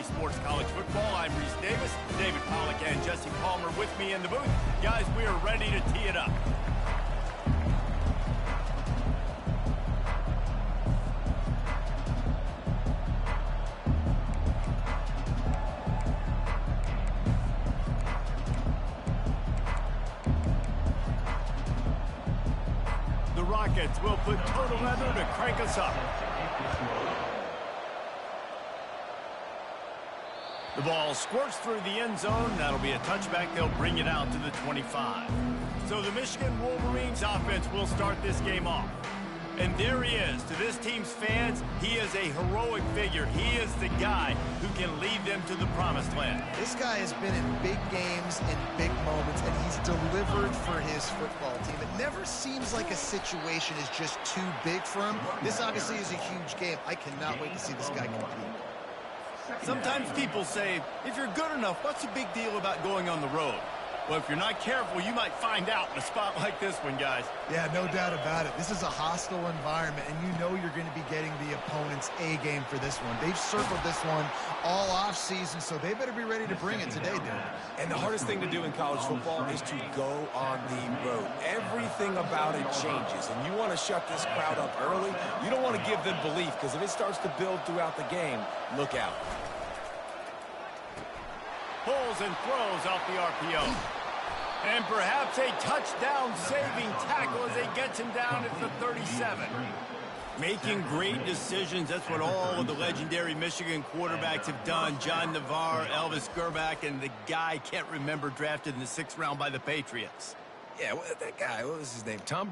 Sports College Football. I'm Reese Davis, David Pollack, and Jesse Palmer with me in the booth. Guys, we are ready to tee it up. The Rockets will put total weather to crank us up. The ball squirts through the end zone. That'll be a touchback. They'll bring it out to the 25. So the Michigan Wolverines offense will start this game off. And there he is. To this team's fans, he is a heroic figure. He is the guy who can lead them to the promised land. This guy has been in big games and big moments, and he's delivered for his football team. It never seems like a situation is just too big for him. This obviously is a huge game. I cannot wait to see this guy compete. Sometimes people say, if you're good enough, what's the big deal about going on the road? Well, if you're not careful, you might find out in a spot like this one, guys. Yeah, no doubt about it. This is a hostile environment, and you know you're going to be getting the opponent's A game for this one. They've circled this one all offseason, so they better be ready to bring it today, dude. And the hardest thing to do in college football is to go on the road. Everything about it changes, and you want to shut this crowd up early. You don't want to give them belief, because if it starts to build throughout the game, look out. Pulls and throws off the RPO. And perhaps a touchdown-saving tackle as he gets him down at the 37. Making great decisions. That's what all of the legendary Michigan quarterbacks have done. John Navarre, Elvis Grbac, and the guy I can't remember drafted in the 6th round by the Patriots. Yeah, that guy, what was his name? Tom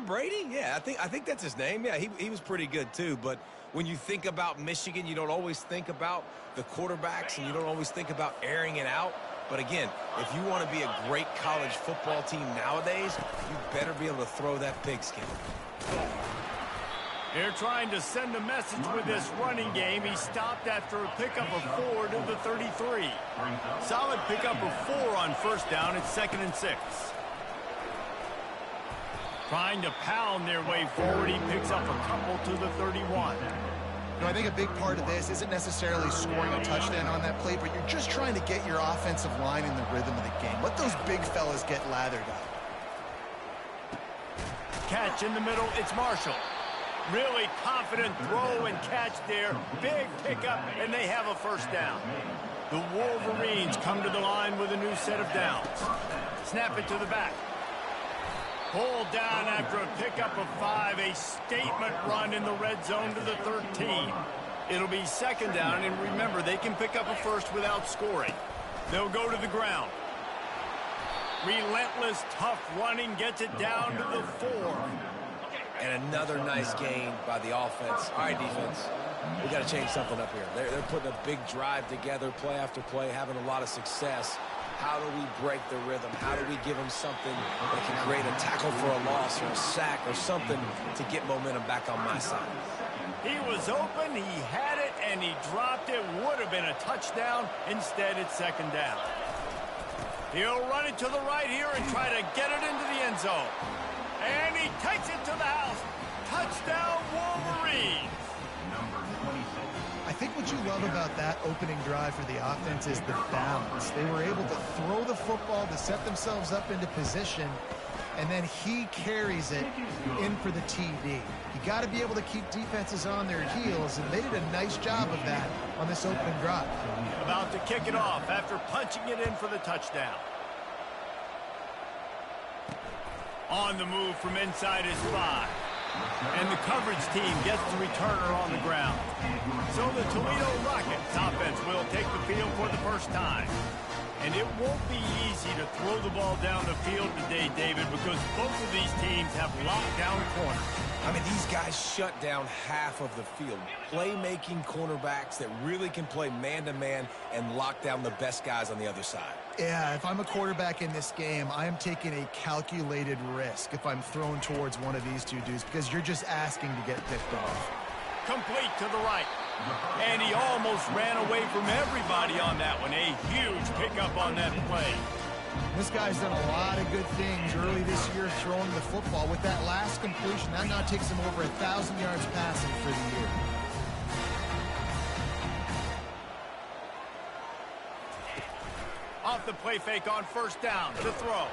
Brady? Yeah, I think that's his name. Yeah, he was pretty good too. But when you think about Michigan, you don't always think about the quarterbacks, and you don't always think about airing it out. But again, if you want to be a great college football team nowadays, you better be able to throw that pigskin. They're trying to send a message with this running game. He stopped after a pickup of 4 to the 33. Solid pickup of 4 on first down. It's 2nd and 6. Trying to pound their way forward. He picks up a couple to the 31. You know, I think a big part of this isn't necessarily scoring a touchdown on that play, but you're just trying to get your offensive line in the rhythm of the game. Let those big fellas get lathered up. Catch in the middle. It's Marshall. Really confident throw and catch there. Big pickup, and they have a first down. The Wolverines come to the line with a new set of downs. Snap it to the back. Pulled down after a pickup of 5, a statement run in the red zone to the 13. It'll be 2nd down, and remember, they can pick up a first without scoring. They'll go to the ground. Relentless, tough running gets it down to the 4. And another nice gain by the offense. All right, defense, we got to change something up here. They're putting a big drive together, play after play, having a lot of success. How do we break the rhythm? How do we give them something that can create a tackle for a loss or a sack or something to get momentum back on my side? He was open, he had it, and he dropped it. Would have been a touchdown. Instead, it's 2nd down. He'll run it to the right here and try to get it into the end zone. And he takes it to the house. Touchdown, Wolverines. I think what you love about that opening drive for the offense is the balance. They were able to throw the football to set themselves up into position, and then he carries it in for the TD. You got to be able to keep defenses on their heels, and they did a nice job of that on this opening drive. About to kick it off after punching it in for the touchdown. On the move from inside his 5. And the coverage team gets the returner on the ground. So the Toledo Rockets offense will take the field for the first time. And it won't be easy to throw the ball down the field today, David, because both of these teams have lockdown corners. I mean, these guys shut down half of the field. Playmaking cornerbacks that really can play man-to-man and lock down the best guys on the other side. Yeah, if I'm a quarterback in this game, I am taking a calculated risk if I'm thrown towards one of these two dudes, because you're just asking to get picked off. Complete to the right. And he almost ran away from everybody on that one. A huge pickup on that play. This guy's done a lot of good things early this year throwing the football. With that last completion, that now takes him over 1,000 yards passing for the year. Off the play fake on first down to throw.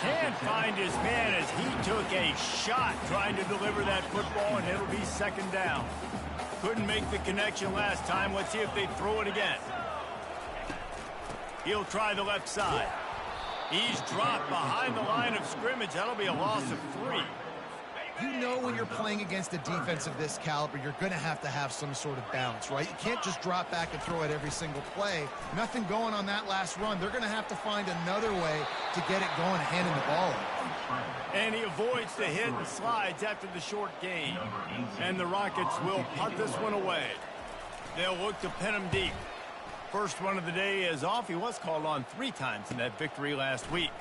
Can't find his man as he took a shot trying to deliver that football, and it'll be second down. Couldn't make the connection last time. Let's see if they throw it again. He'll try the left side. He's dropped behind the line of scrimmage. That'll be a loss of 3. You know when you're playing against a defense of this caliber, you're going to have some sort of balance, right? You can't just drop back and throw it every single play. Nothing going on that last run. They're going to have to find another way to get it going, handing the ball. And he avoids the hit and slides after the short gain. And the Rockets will punt this one away. They'll look to pin him deep. First run of the day is off. He was called on 3 times in that victory last week.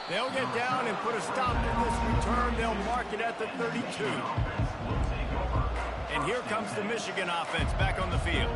They'll get down and put a stop to this return. They'll mark it at the 32. And here comes the Michigan offense back on the field.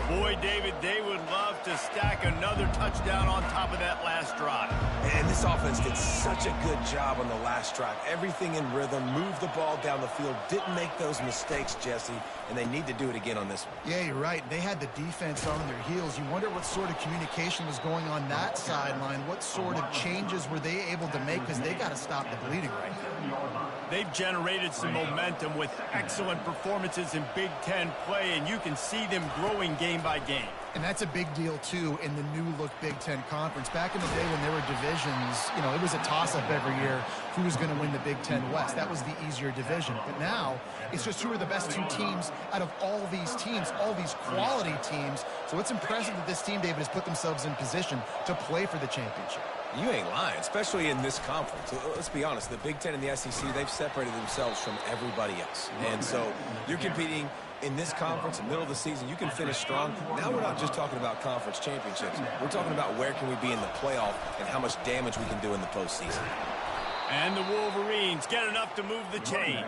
Boy, David, they would love to stack another touchdown on top of that last drive. And this offense did such a good job on the last drive. Everything in rhythm, moved the ball down the field, didn't make those mistakes, Jesse, and they need to do it again on this one. Yeah, you're right. They had the defense on their heels. You wonder what sort of communication was going on that sideline. What sort of changes were they able to make, because they got to stop the bleeding right now. They've generated some momentum with excellent performances in Big Ten play, and you can see them growing game by game. And that's a big deal, too, in the new-look Big Ten Conference. Back in the day when there were divisions, you know, it was a toss-up every year who was going to win the Big Ten West. That was the easier division. But now, it's just who are the best 2 teams out of all these teams, all these quality teams. So it's impressive that this team, David, has put themselves in position to play for the championship. You ain't lying, especially in this conference. Let's be honest, the Big Ten and the SEC, they've separated themselves from everybody else. And so you're competing in this conference, in the middle of the season, you can finish strong. Now we're not just talking about conference championships. We're talking about where can we be in the playoff and how much damage we can do in the postseason. And the Wolverines get enough to move the chains.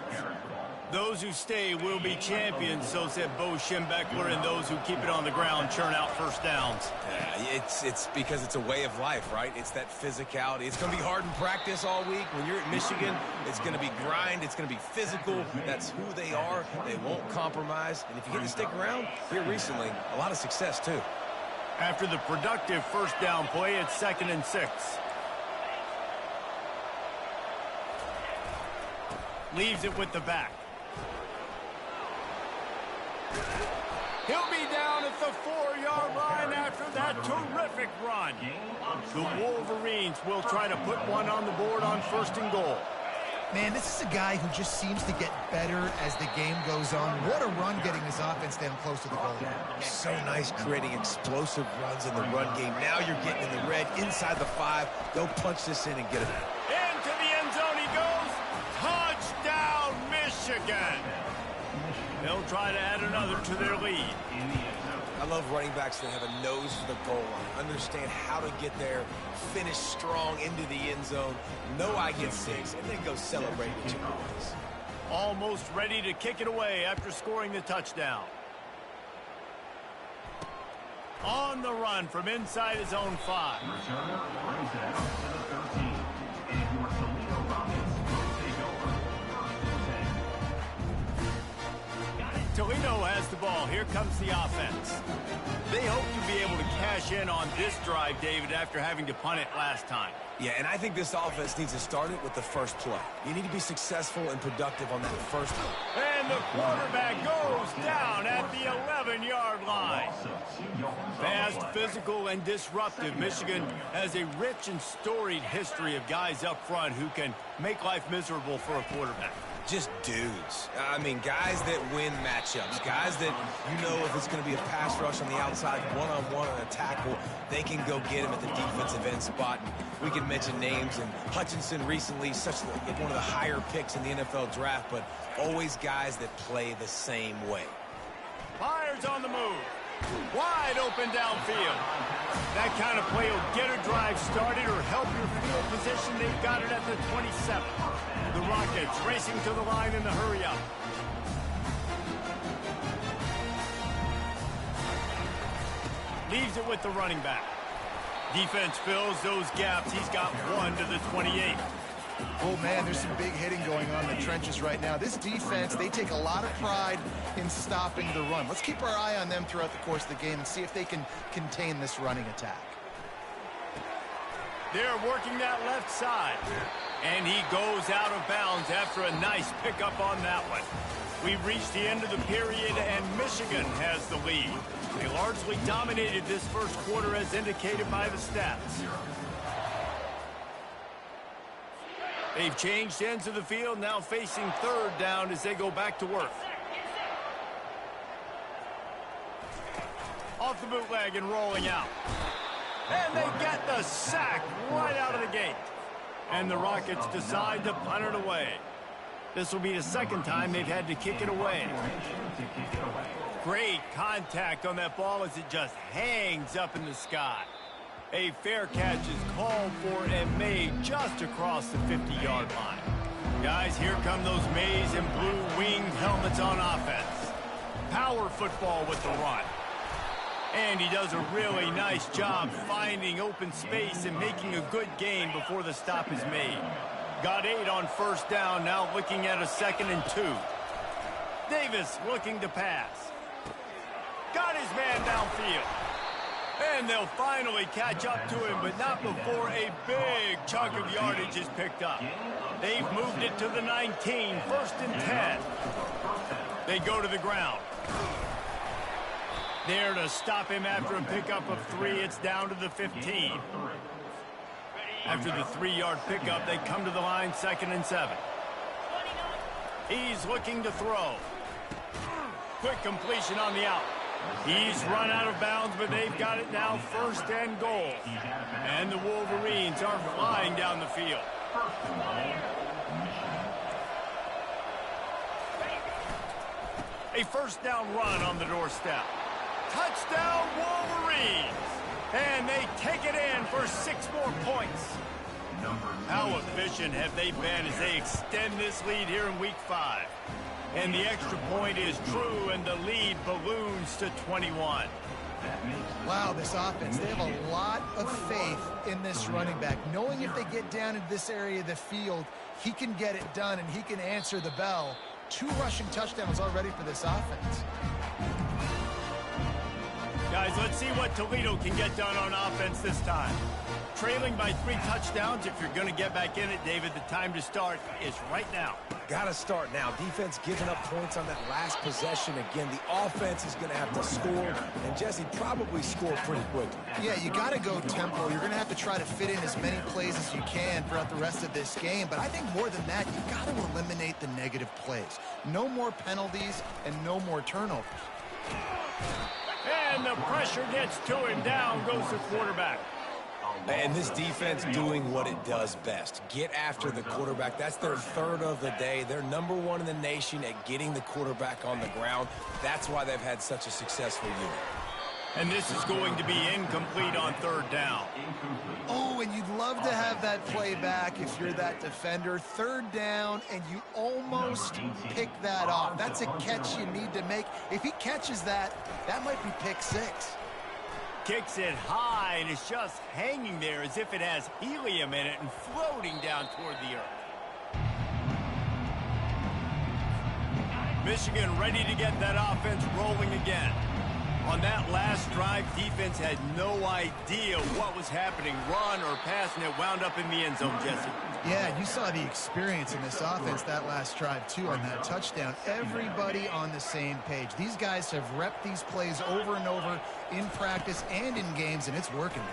Those who stay will be champions, so said Bo Schembechler, and those who keep it on the ground churn out first downs. Yeah, it's because it's a way of life, right? It's that physicality. It's going to be hard in practice all week. When you're at Michigan, it's going to be grind. It's going to be physical. That's who they are. They won't compromise. And if you get to stick around, here recently, a lot of success, too. After the productive first down play, it's 2nd and 6. Leaves it with the back. He'll be down at the 4-yard line after that terrific run. The Wolverines will try to put one on the board on 1st and goal. Man, this is a guy who just seems to get better as the game goes on. What a run getting his offense down close to the goal line. So nice creating explosive runs in the run game. Now you're getting in the red inside the 5. Go punch this in and get it. Into the end zone he goes. Touchdown, Michigan. They'll try to add another to their lead. I love running backs that have a nose for the goal line, understand how to get there, finish strong into the end zone, know I get 6, and then go celebrate with your boys. Almost ready to kick it away after scoring the touchdown. On the run from inside his own 5. Toledo has the ball. Here comes the offense. They hope to be able to cash in on this drive, David, after having to punt it last time. Yeah, and I think this offense needs to start it with the first play. You need to be successful and productive on that first play. And the quarterback goes down at the 11-yard line. Fast, physical, and disruptive. Michigan has a rich and storied history of guys up front who can make life miserable for a quarterback. Just dudes. I mean, guys that win matchups. Guys that, you know, if it's going to be a pass rush on the outside, one-on-one on a tackle, they can go get him at the defensive end spot. And we can mention names, and Hutchinson recently, one of the higher picks in the NFL draft, but always guys that play the same way. Fires on the move. Wide open downfield. That kind of play will get a drive started or help your field position. They've got it at the 27. The Rockets racing to the line in the hurry-up. Leaves it with the running back. Defense fills those gaps. He's got 1 to the 28. Oh, man, there's some big hitting going on in the trenches right now. This defense, they take a lot of pride in stopping the run. Let's keep our eye on them throughout the course of the game and see if they can contain this running attack. They're working that left side. And he goes out of bounds after a nice pickup on that one. We've reached the end of the period, and Michigan has the lead. They largely dominated this first quarter as indicated by the stats. They've changed ends of the field, now facing third down as they go back to work. Off the bootleg and rolling out. And they get the sack right out of the gate. And the Rockets decide to punt it away. This will be the second time they've had to kick it away. Great contact on that ball as it just hangs up in the sky. A fair catch is called for and made just across the 50-yard line. Guys, here come those maize and blue winged helmets on offense. Power football with the run. And he does a really nice job finding open space and making a good gain before the stop is made. Got 8 on first down, now looking at a 2nd and 2. Davis looking to pass. Got his man downfield. And they'll finally catch up to him, but not before a big chunk of yardage is picked up. They've moved it to the 19, 1st and 10. They go to the ground. There to stop him after a pickup of 3, it's down to the 15. After the 3-yard pickup, they come to the line, 2nd and 7. He's looking to throw. Quick completion on the out. He's run out of bounds, but they've got it now, 1st and goal. And the Wolverines are flying down the field. A first down run on the doorstep. Touchdown, Wolverines! And they take it in for 6 more points. How efficient have they been as they extend this lead here in Week 5? And the extra point is true, and the lead balloons to 21. Wow, this offense, they have a lot of faith in this running back, knowing if they get down into this area of the field, he can get it done and he can answer the bell. 2 rushing touchdowns already for this offense. Guys, let's see what Toledo can get done on offense this time. Trailing by 3 touchdowns. If you're going to get back in it, David, the time to start is right now. Got to start now. Defense giving up points on that last possession. Again, the offense is going to have to score, and Jesse probably score pretty quickly. Yeah, you got to go tempo. You're going to have to try to fit in as many plays as you can throughout the rest of this game. But I think more than that, you got to eliminate the negative plays. No more penalties and no more turnovers. And the pressure gets to him. Down goes the quarterback. And this defense doing what it does best. Get after the quarterback. That's their 3rd of the day. They're number 1 in the nation at getting the quarterback on the ground. That's why they've had such a successful year. And this is going to be incomplete on 3rd down. Oh, and you'd love to have that play back if you're that defender. 3rd down, and you almost pick that off. That's a catch you need to make. If he catches that, that might be pick 6. Kicks it high, and it's just hanging there as if it has helium in it and floating down toward the earth. Michigan ready to get that offense rolling again. On that last drive, defense had no idea what was happening, run or pass, and it wound up in the end zone, Jesse. Yeah, you saw the experience in this offense that last drive, too, on that touchdown. Everybody on the same page. These guys have repped these plays over and over in practice and in games, and it's working.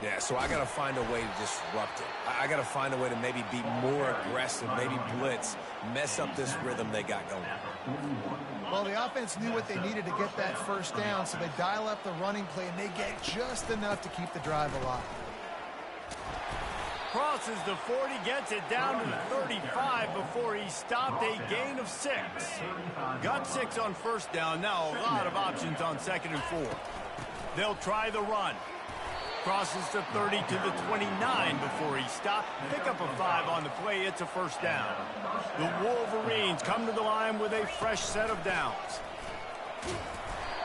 Yeah, so I got to find a way to disrupt it. I got to find a way to maybe be more aggressive, maybe blitz, mess up this rhythm they got going. Well, the offense knew what they needed to get that first down, so they dial up the running play, and they get just enough to keep the drive alive. Crosses the 40, gets it down to the 35 before he stopped, a gain of 6. Got 6 on first down, now a lot of options on 2nd and 4. They'll try the run. Crosses the 30 to the 29 before he stopped. Pick up a 5 on the play. It's a first down. The Wolverines come to the line with a fresh set of downs.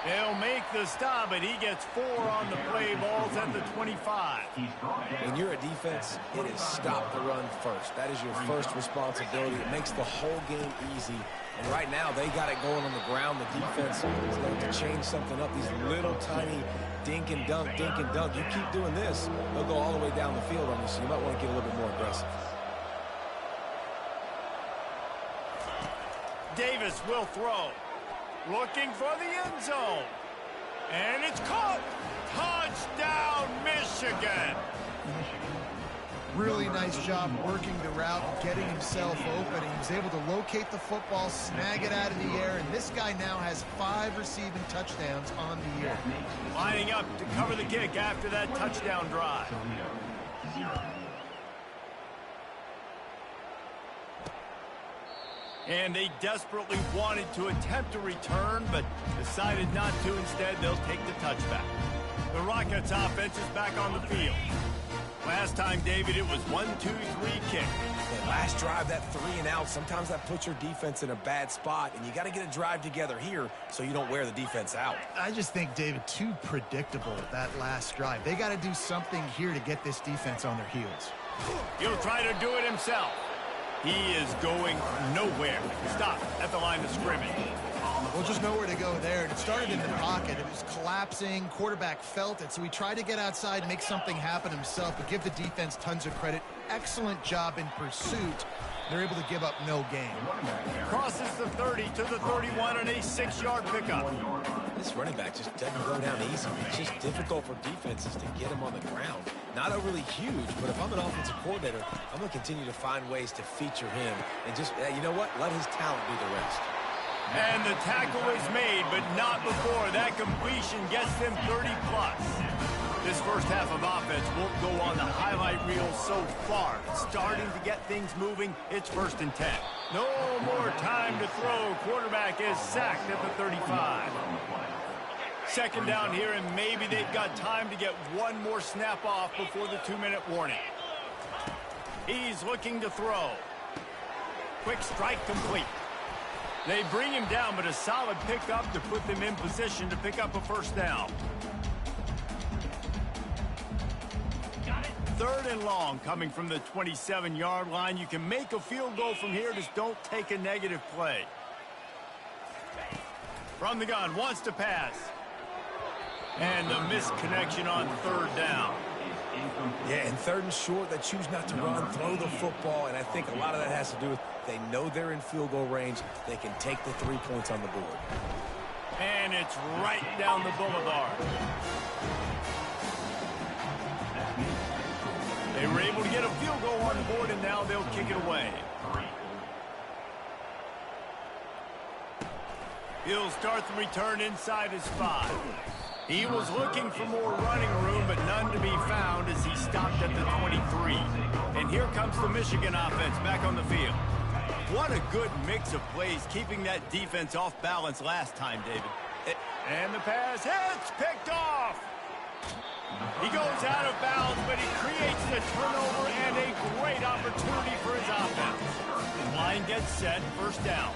They'll make the stop, but he gets 4 on the play. Ball's at the 25. When you're a defense, it is stop the run first. That is your first responsibility. It makes the whole game easy. And right now, they got it going on the ground. The defense is going to change something up. These little tiny dink and dunk, dink and dunk. You keep doing this, they'll go all the way down the field on you, so you might want to get a little bit more aggressive. Davis will throw. Looking for the end zone. And it's caught. Touchdown, Michigan. Really nice job working the route and getting himself open. He was able to locate the football, snag it out of the air, and this guy now has 5 receiving touchdowns on the year. Lining up to cover the kick after that touchdown drive. And they desperately wanted to attempt a return, but decided not to. Instead, they'll take the touchback. The Rockets offense is back on the field. Last time, David, it was 1-2-3 kick. The last drive, that 3 and out, sometimes that puts your defense in a bad spot, and you got to get a drive together here so you don't wear the defense out. I just think, David, too predictable that last drive. They got to do something here to get this defense on their heels. He'll try to do it himself. He is going nowhere. Stop at the line of scrimmage. Well, just nowhere to go there. And it started in the pocket. It was collapsing. Quarterback felt it. So he tried to get outside and make something happen himself, but give the defense tons of credit. Excellent job in pursuit. They're able to give up no gain. Crosses the 30 to the 31 on a 6-yard pickup. This running back just doesn't go down easy. It's just difficult for defenses to get him on the ground. Not overly huge, but if I'm an offensive coordinator, I'm going to continue to find ways to feature him and just, you know what, let his talent do the rest. And the tackle is made, but not before that completion gets them 30-plus. This first half of offense won't go on the highlight reel so far. Starting to get things moving, it's 1st and 10. No more time to throw. Quarterback is sacked at the 35. 2nd down here, and maybe they've got time to get one more snap off before the 2-minute warning. He's looking to throw. Quick strike complete. They bring him down, but a solid pickup to put them in position to pick up a 1st down. 3rd and long coming from the 27-yard line. You can make a field goal from here, just don't take a negative play. From the gun, wants to pass. And a missed connection on 3rd down. Yeah, and 3rd and short, they choose not to run, throw the football, and I think a lot of that has to do with they know they're in field goal range. They can take the 3 points on the board. And it's right down the boulevard. They were able to get a field goal on the board, and now they'll kick it away. He'll start the return inside his 5. He was looking for more running room, but none to be found as he stopped at the 23. And here comes the Michigan offense back on the field. What a good mix of plays, keeping that defense off balance last time, David. And the pass hits, picked off. He goes out of bounds, but he creates the turnover and a great opportunity for his offense. The line gets set, 1st down.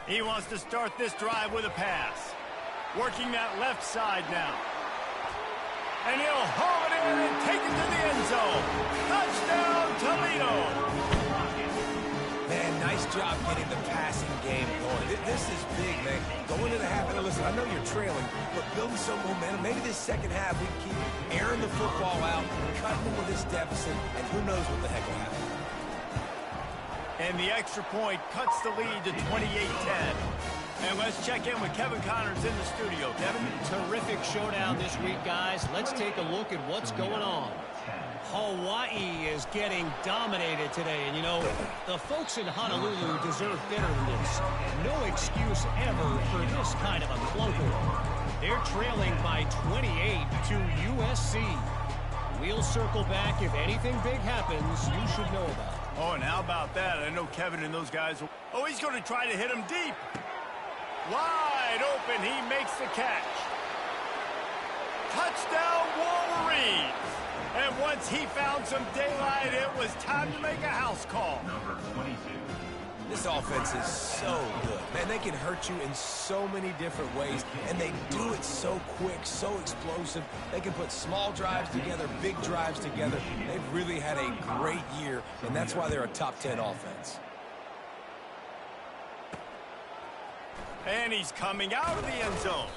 He wants to start this drive with a pass. Working that left side now. And he'll haul it in and take it to the end zone. Touchdown, Toledo. Man, nice job getting the passing game going. This is big, man. Going to the half, and listen, I know you're trailing, but building some momentum. Maybe this 2nd half we can keep airing the football out, cutting them with this deficit, and who knows what the heck will happen. And the extra point cuts the lead to 28-10. And let's check in with Kevin Connors in the studio. Kevin? Terrific showdown this week, guys. Let's take a look at what's going on. Hawaii is getting dominated today. And, you know, the folks in Honolulu deserve better than this. No excuse ever for this kind of a clunker. They're trailing by 28 to USC. We'll circle back if anything big happens you should know about. Oh, and how about that? I know Kevin and those guys. Oh, he's going to try to hit him deep. Wide open. He makes the catch. Touchdown, Wolverines. And once he found some daylight, it was time to make a house call. This offense is so good. Man, they can hurt you in so many different ways, and they do it so quick, so explosive. They can put small drives together, big drives together. They've really had a great year, and that's why they're a top 10 offense. And he's coming out of the end zone.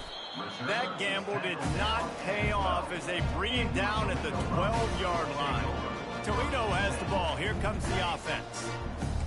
That gamble did not pay off as they bring him down at the 12-yard line. Toledo has the ball. Here comes the offense.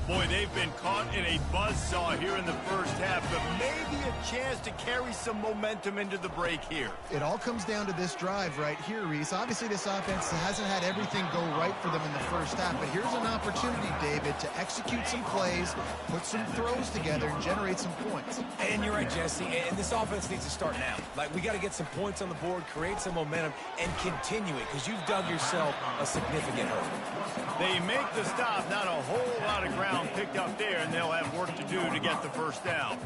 Boy, they've been caught in a buzzsaw here in the first half, but maybe a chance to carry some momentum into the break here. It all comes down to this drive right here, Reese. Obviously, this offense hasn't had everything go right for them in the first half, but here's an opportunity, David, to execute some plays, put some throws together, and generate some points. And you're right, Jesse, and this offense needs to start now. Like, we got to get some points on the board, create some momentum, and continue it, because you've dug yourself a significant hole. They make the stop, not a whole lot of ground picked up there, and they'll have work to do to get the first down.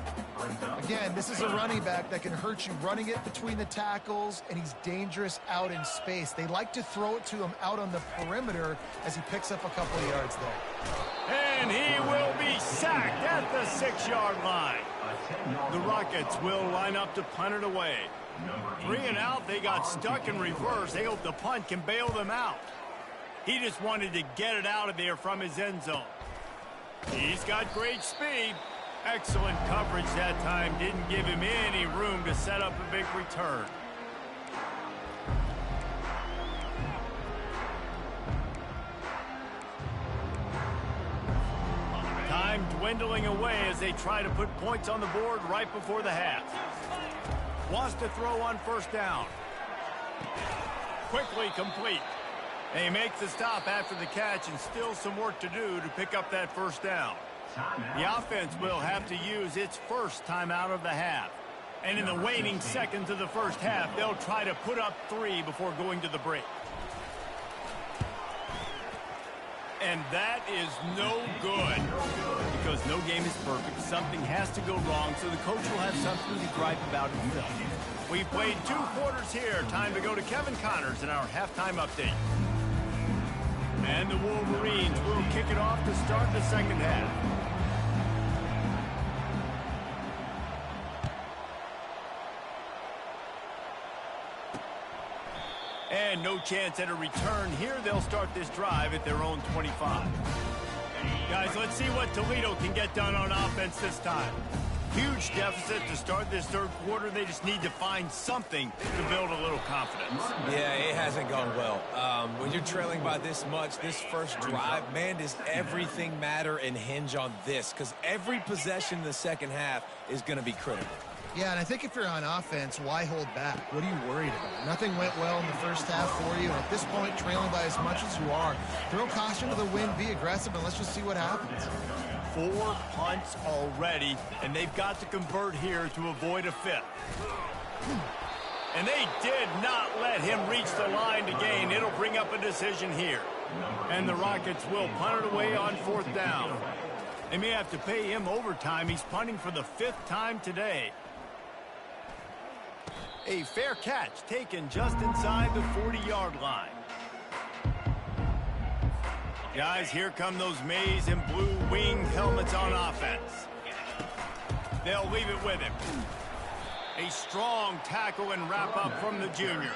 Again, this is a running back that can hurt you running it between the tackles, and he's dangerous out in space. They like to throw it to him out on the perimeter as he picks up a couple of yards there. And he will be sacked at the 6-yard line. The Rockets will line up to punt it away. 3 and out, they got stuck in reverse. They hope the punt can bail them out. He just wanted to get it out of there from his end zone. He's got great speed. Excellent coverage that time. Didn't give him any room to set up a big return. Time dwindling away as they try to put points on the board right before the half. Wants to throw on first down. Quickly complete. And he makes the stop after the catch, and still some work to do to pick up that first down. The offense will have to use its first timeout of the half. And in the waning seconds of the first half, they'll try to put up 3 before going to the break. And that is no good. Because no game is perfect. Something has to go wrong, so the coach will have something to gripe about himself. We've played 2 quarters here. Time to go to Kevin Connors in our halftime update. And the Wolverines will kick it off to start the second half. And no chance at a return here. They'll start this drive at their own 25. Guys, let's see what Toledo can get done on offense this time. Huge deficit to start this third quarter. They just need to find something to build a little confidence. Yeah, it hasn't gone well. When you're trailing by this much, this first drive, man, does everything matter and hinge on this? Because every possession in the second half is going to be critical. Yeah, and I think if you're on offense, why hold back? What are you worried about? Nothing went well in the first half for you. And at this point, trailing by as much as you are, throw caution to the wind, be aggressive, and let's just see what happens. 4 punts already, and they've got to convert here to avoid a 5th. And they did not let him reach the line to gain. It'll bring up a decision here. And the Rockets will punt it away on 4th down. They may have to pay him overtime. He's punting for the 5th time today. A fair catch taken just inside the 40-yard line. Guys, here come those maize and blue wing helmets on offense. They'll leave it with him. A strong tackle and wrap up from the junior.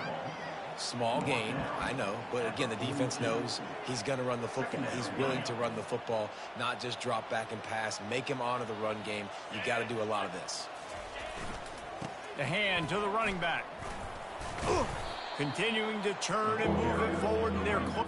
Small gain, I know, but again, the defense knows he's going to run the football. He's willing to run the football, not just drop back and pass, make him honor the run game. You got to do a lot of this. The hand to the running back. Continuing to churn and move it forward in their close.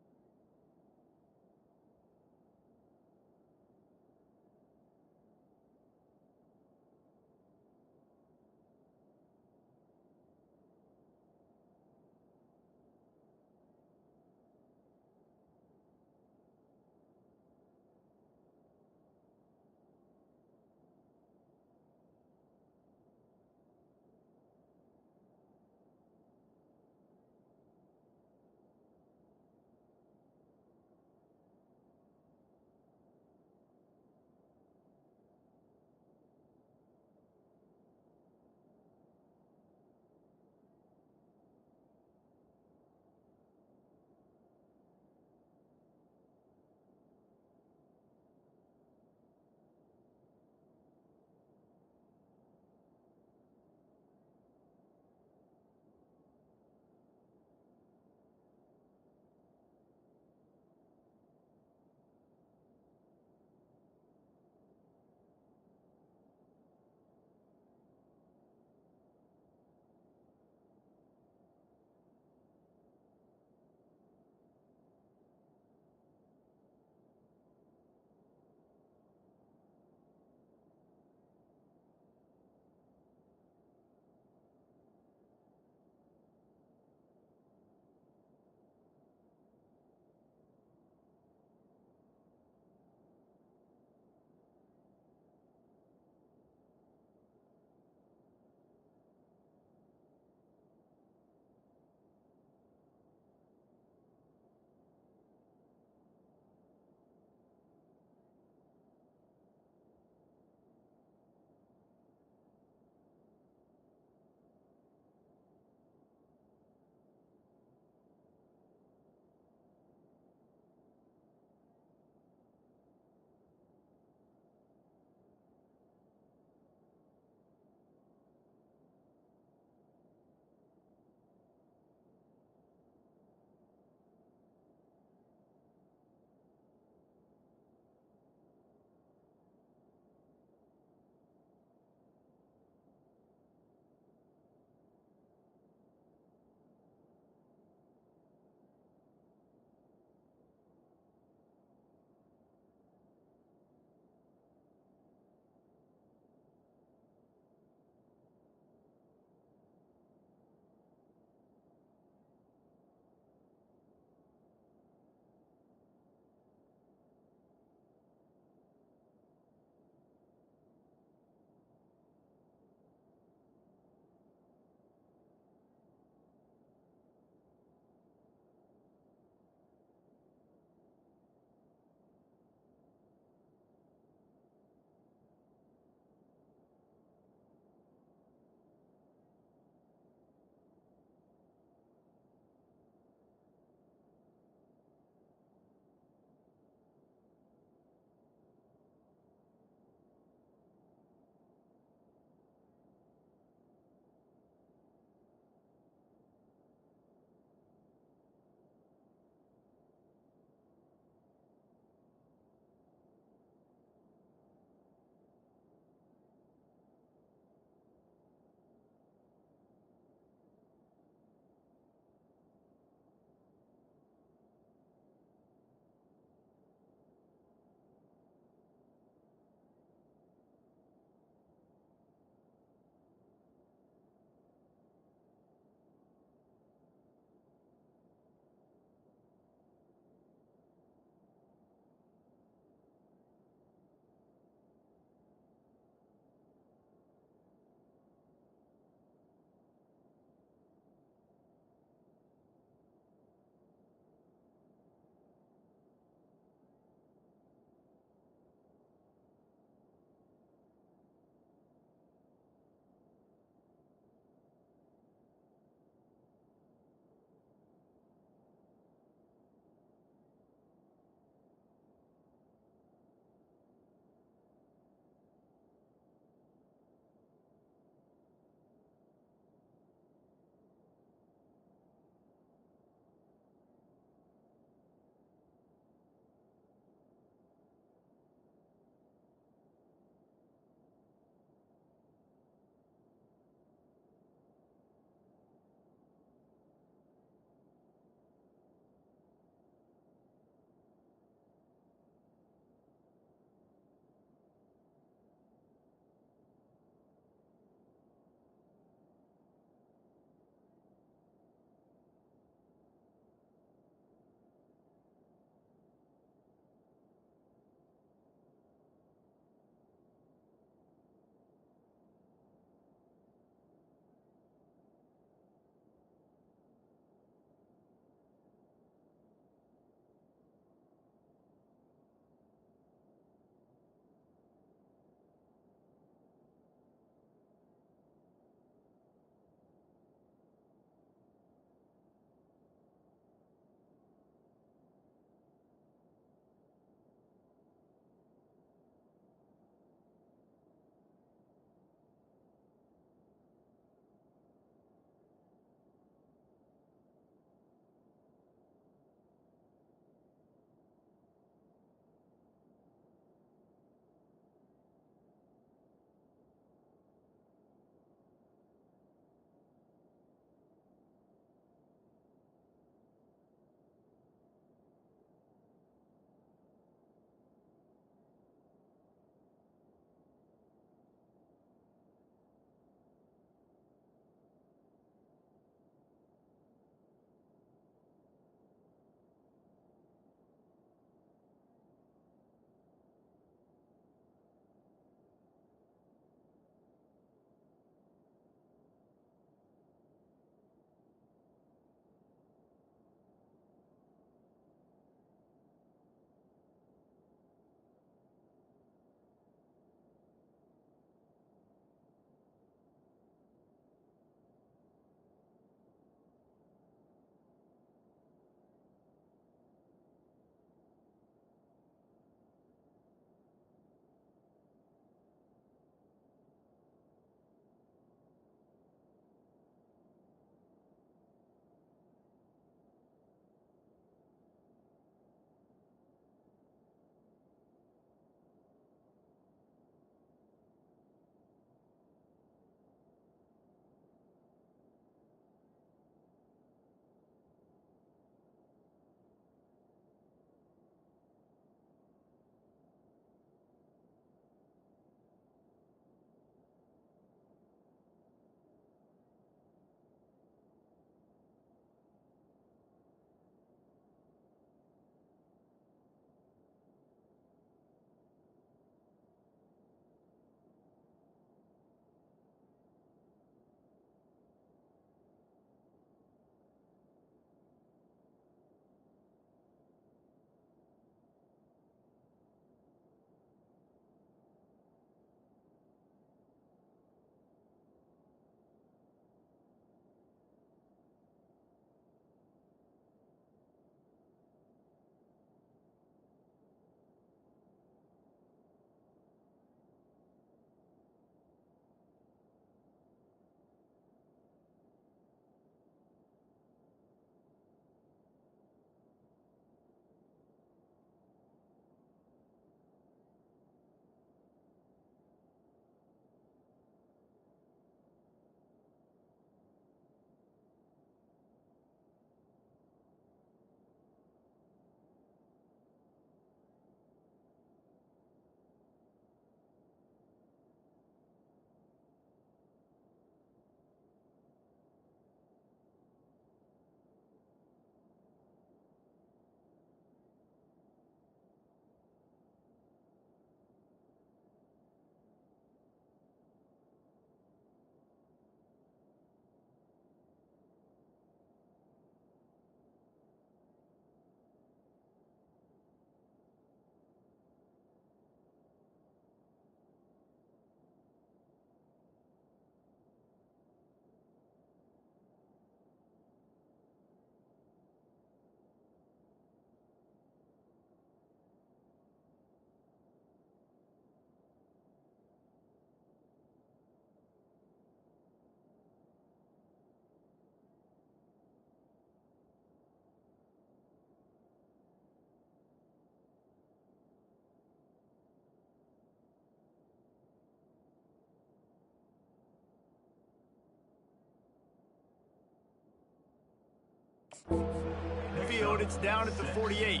Field, it's down at the 48.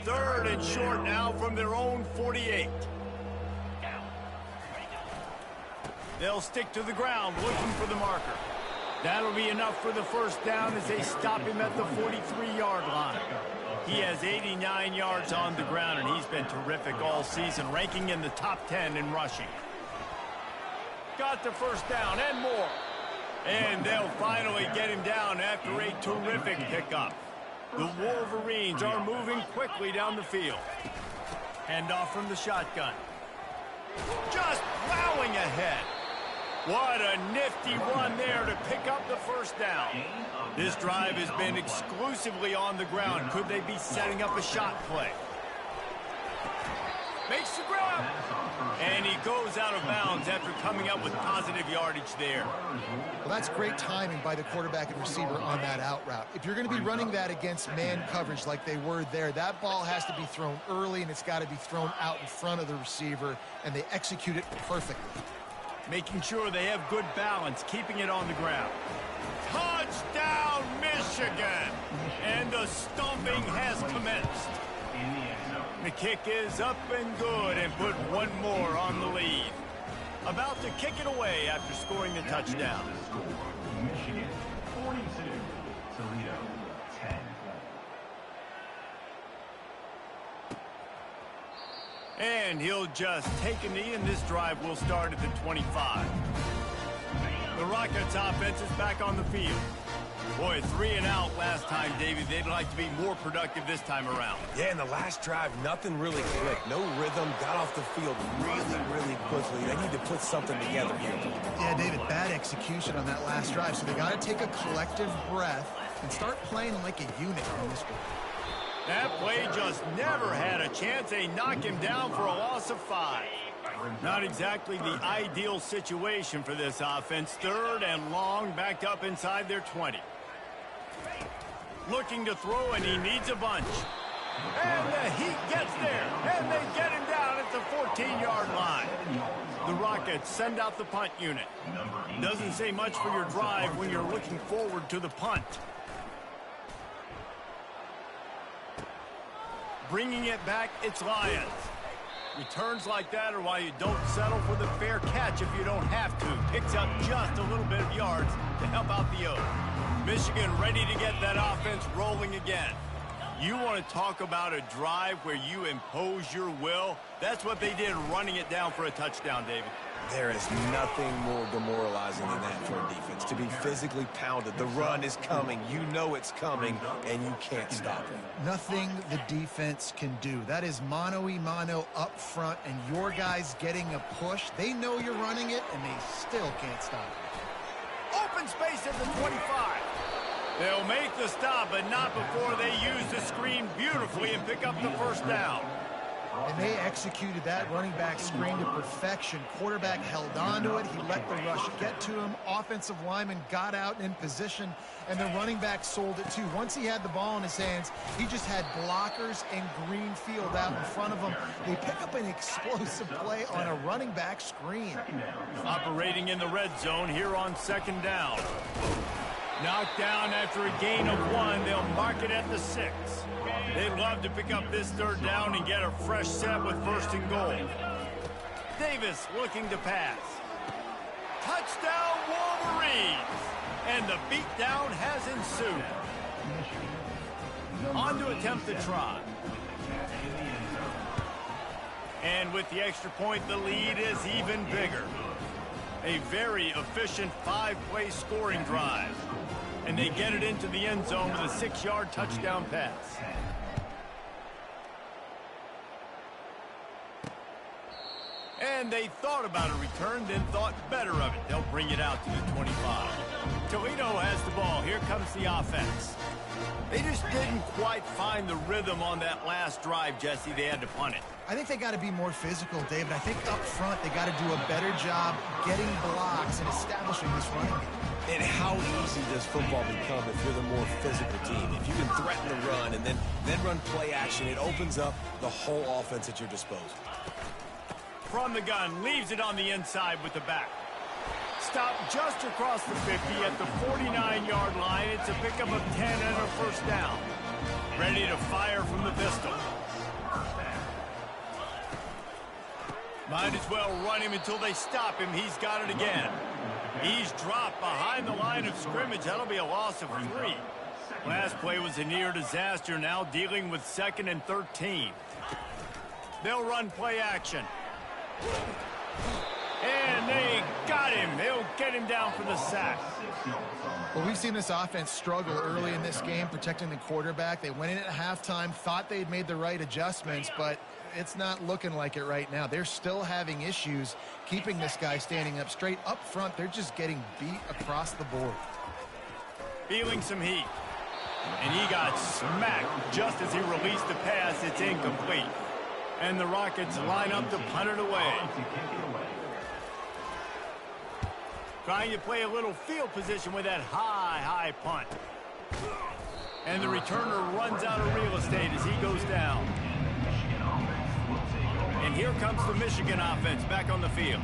Third and short now from their own 48. They'll stick to the ground looking for the marker. That'll be enough for the first down as they stop him at the 43-yard line. He has 89 yards on the ground, and he's been terrific all season, ranking in the top 10 in rushing. Got the first down and more. And they'll finally get him down after a terrific pickup. The Wolverines are moving quickly down the field. Handoff from the shotgun. Just plowing ahead. What a nifty run there to pick up the first down. This drive has been exclusively on the ground. Could they be setting up a shot play? Makes the grab. And he goes out of bounds after coming up with positive yardage there. Well, that's great timing by the quarterback and receiver on that out route. If you're going to be running that against man coverage like they were there, that ball has to be thrown early, and it's got to be thrown out in front of the receiver, and they execute it perfectly. Making sure they have good balance, keeping it on the ground. Touchdown, Michigan! And the stomping has commenced. The kick is up and good and put one more on the lead. About to kick it away after scoring the touchdown. Michigan 42, Toledo 10. And he'll just take a knee, and this drive will start at the 25. The Rockets offense is back on the field. Boy, 3 and out last time, David. They'd like to be more productive this time around. Yeah, in the last drive, nothing really clicked. No rhythm, got off the field really quickly. They need to put something together here. Yeah, David, bad execution on that last drive, so they got to take a collective breath and start playing like a unit on this one. That play just never had a chance. They knock him down for a loss of 5. Not exactly the ideal situation for this offense. Third and long, backed up inside their 20. Looking to throw, and he needs a bunch. And the Heat gets there, and they get him down at the 14-yard line. The Rockets send out the punt unit. Doesn't say much for your drive when you're looking forward to the punt. Bringing it back, it's Lions. Returns like that are why you don't settle for the fair catch if you don't have to. Picks up just a little bit of yards to help out the O. Michigan ready to get that offense rolling again. You want to talk about a drive where you impose your will? That's what they did, running it down for a touchdown, David. There is nothing more demoralizing than that for a defense. To be physically pounded. The run is coming. You know it's coming, and you can't stop it. Nothing the defense can do. That is mano-a-mano up front, and your guys getting a push. They know you're running it, and they still can't stop it. Open space at the 25. They'll make the stop, but not before they use the screen beautifully and pick up the first down. And they executed that running back screen to perfection. Quarterback held on to it. He let the rush get to him. Offensive lineman got out in position, and the running back sold it too. Once he had the ball in his hands, he just had blockers and green field out in front of him. They pick up an explosive play on a running back screen. Operating in the red zone here on second down. Knocked down after a gain of 1. They'll mark it at the 6. They'd love to pick up this third down and get a fresh set with first and goal. Davis looking to pass. Touchdown, Wolverines! And the beatdown has ensued. On to attempt the try. And with the extra point, the lead is even bigger. A very efficient 5-play scoring drive. And they get it into the end zone with a 6-yard touchdown pass. And they thought about a return, then thought better of it. They'll bring it out to the 25. Toledo has the ball. Here comes the offense. They just didn't quite find the rhythm on that last drive, Jesse. They had to punt it. I think they got to be more physical, David. I think up front they got to do a better job getting blocks and establishing this running game. And how easy does football become if you're the more physical team? If you can threaten the run and then run play action, it opens up the whole offense at your disposal. From the gun, leaves it on the inside with the back. Stop just across the 50 at the 49-yard line. It's a pickup of 10 and a first down. Ready to fire from the pistol. Might as well run him until they stop him. He's got it again. He's dropped behind the line of scrimmage. That'll be a loss of 3. Last play was a near disaster. Now dealing with 2nd and 13. They'll run play action. And they got him. They'll get him down for the sack. Well, we've seen this offense struggle early in this game protecting the quarterback. They went in at halftime, thought they'd made the right adjustments, but it's not looking like it right now. They're still having issues keeping this guy standing up straight. Up front, they're just getting beat across the board. Feeling some heat. And he got smacked just as he released the pass. It's incomplete. And the Rockets line up to punt it away. Trying to play a little field position with that high punt. And the returner runs out of real estate as he goes down. And here comes the Michigan offense back on the field.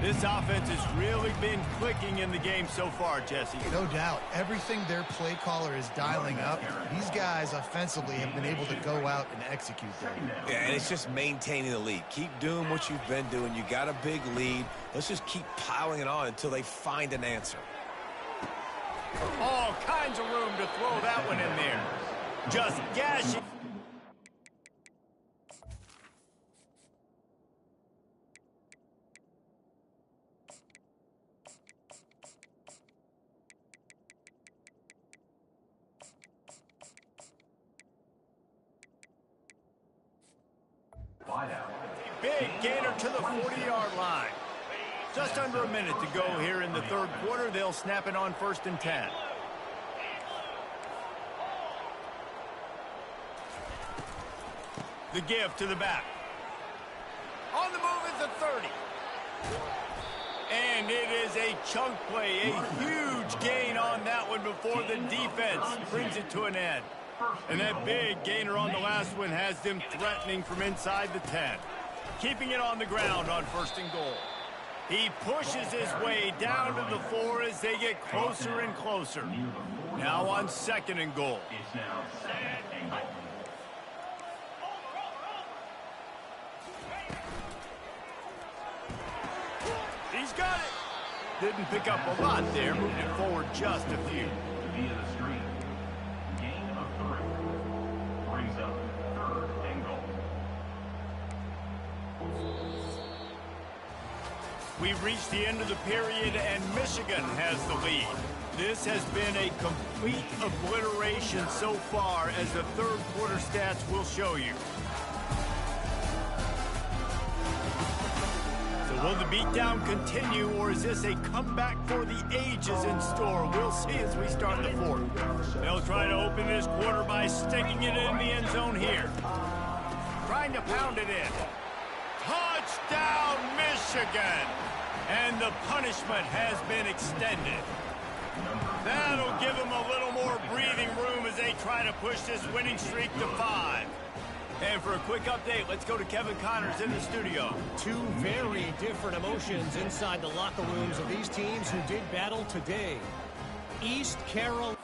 This offense has really been clicking in the game so far, Jesse. No doubt. Everything their play caller is dialing up, these guys offensively have been able to go out and execute there. Yeah, and it's just maintaining the lead. Keep doing what you've been doing. You got a big lead. Let's just keep piling it on until they find an answer. All kinds of room to throw that one in there. Just gashing. Big gainer to the 40-yard line. Just under a minute to go here in the third quarter. They'll snap it on 1st and 10. The give to the back. On the move is the 30. And it is a chunk play, a huge gain on that one before the defense brings it to an end. And that big gainer on the last one has them threatening from inside the 10. Keeping it on the ground on 1st and goal. He pushes his way down to the 4 as they get closer and closer. Now on 2nd and goal. He's got it. Didn't pick up a lot there, moving it forward just a few. Via the screen. Gain of 3. Brings up 3rd and goal. We've reached the end of the period, and Michigan has the lead. This has been a complete obliteration so far, as the third quarter stats will show you. So will the beatdown continue, or is this a comeback for the ages in store? We'll see as we start the fourth. They'll try to open this quarter by sticking it in the end zone here. Trying to pound it in. Touchdown, Michigan! And the punishment has been extended. That'll give them a little more breathing room as they try to push this winning streak to 5. And for a quick update, let's go to Kevin Connors in the studio. Two very different emotions inside the locker rooms of these teams who did battle today. East Carolina.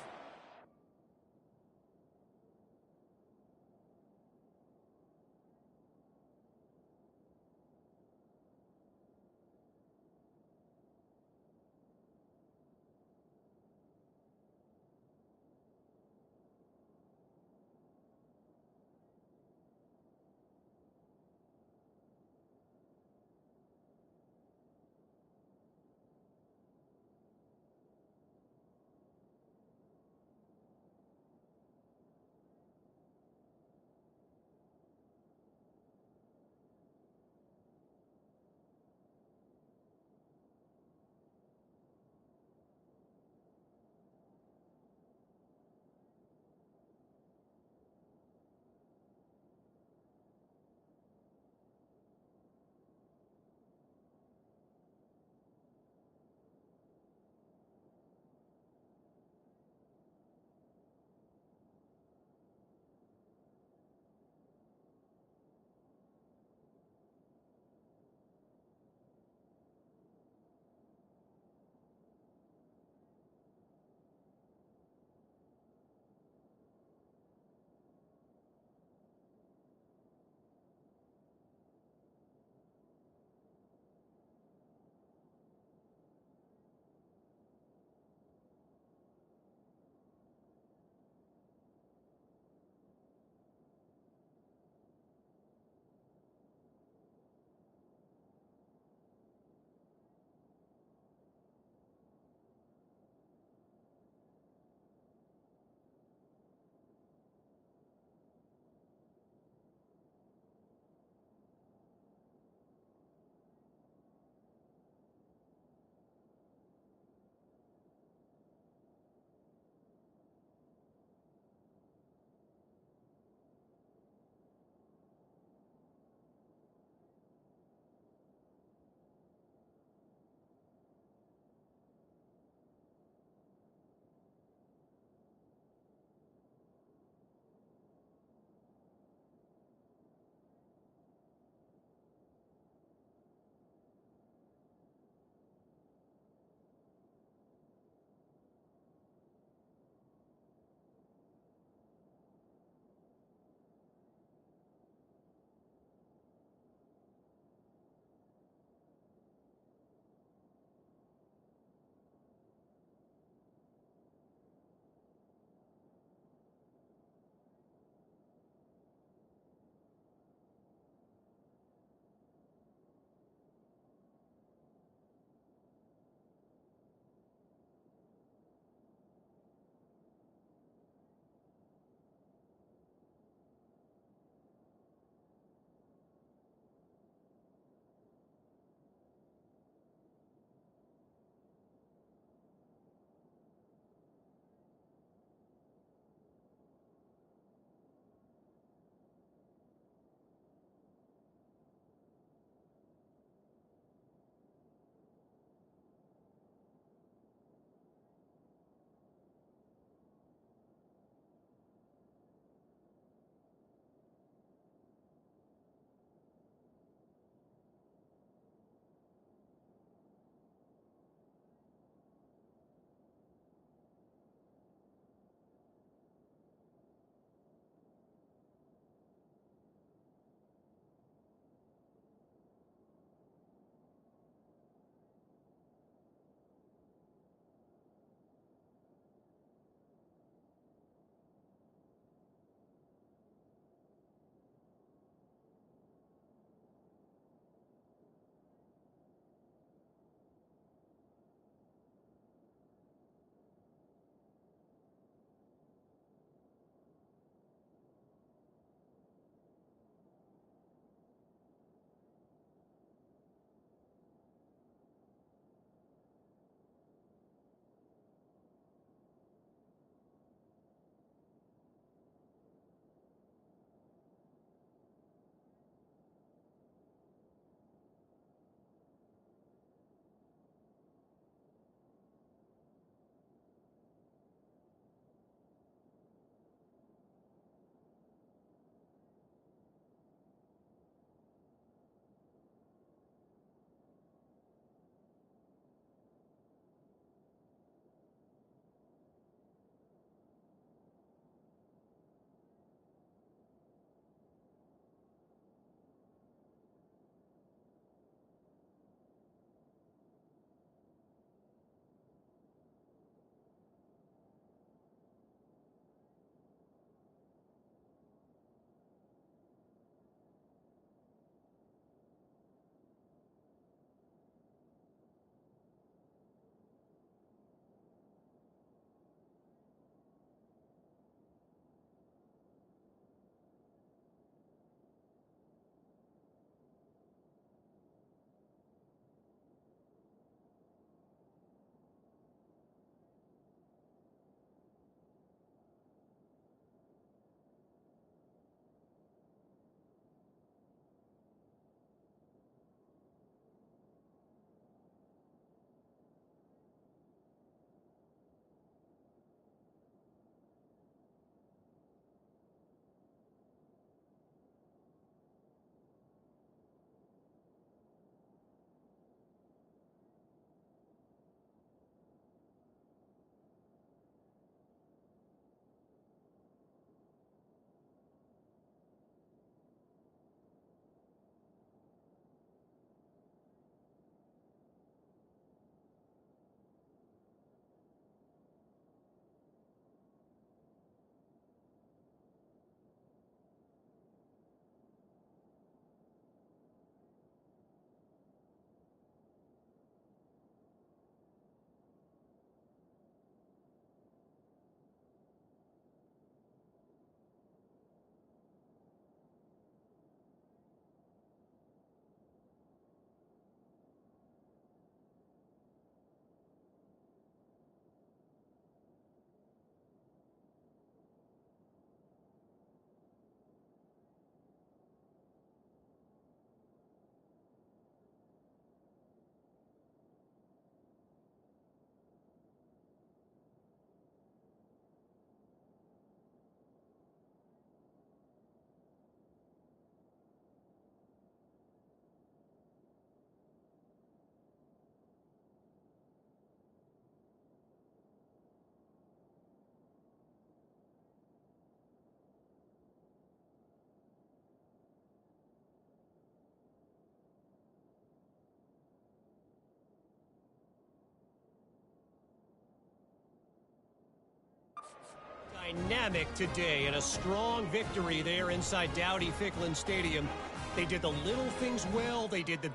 dynamic today and a strong victory there inside Dowdy-Ficklin Stadium. They did the little things well. They did the